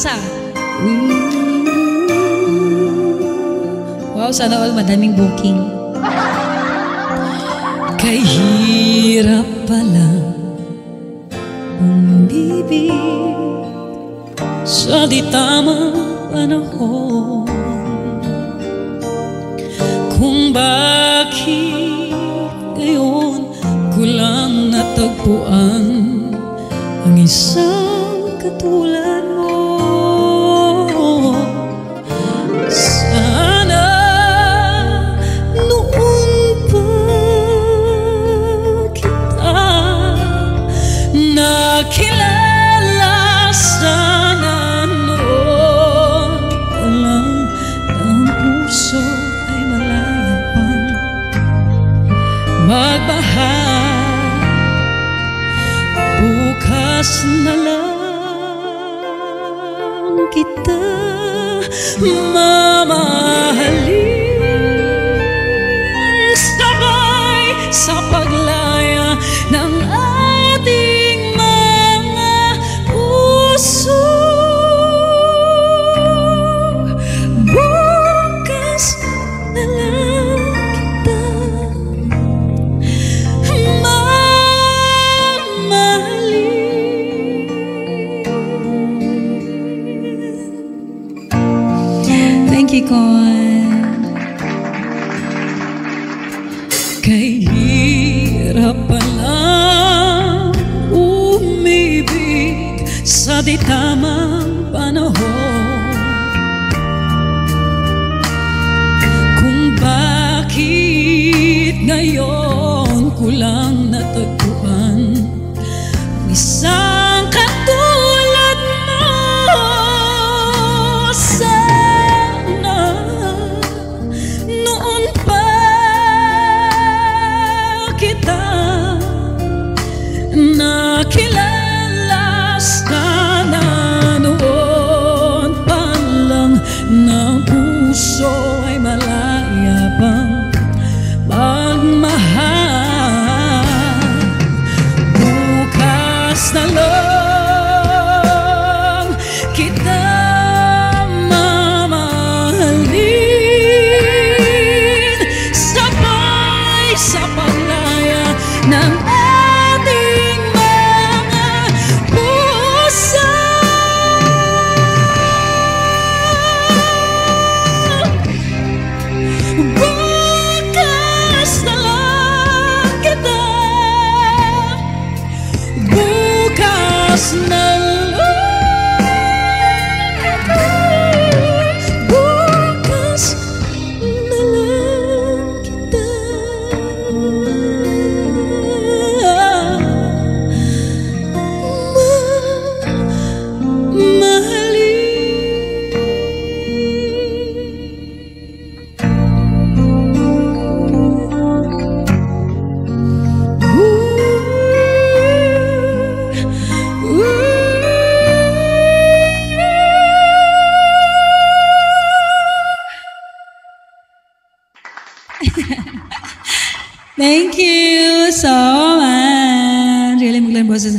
Asa? Wow, sana all madaming booking. Kay hirap pala umibig sa di tamang panahon, kung bakit ngayon ko lang natagpuan ang isang katulad mo. Sana noon pa kita nakilala, sana noon pa lang ang puso ay malaya pang magmahal. Bukas na lang kita mamahalin, sabay sa paglaya ng ating mga puso. Bukas na lang kita Thank you, Con. Kay hirap palang umibig sa di tamang panahon, kung bakit ngayon ko lang natagpuan ang isang katulad mo. Nakilala, sana noon pa lang ng puso ay malaya pang magmahal. Bukas na lang kita mamahalin, sabay sa paglaya ng Thank you so much. Really magandang boses.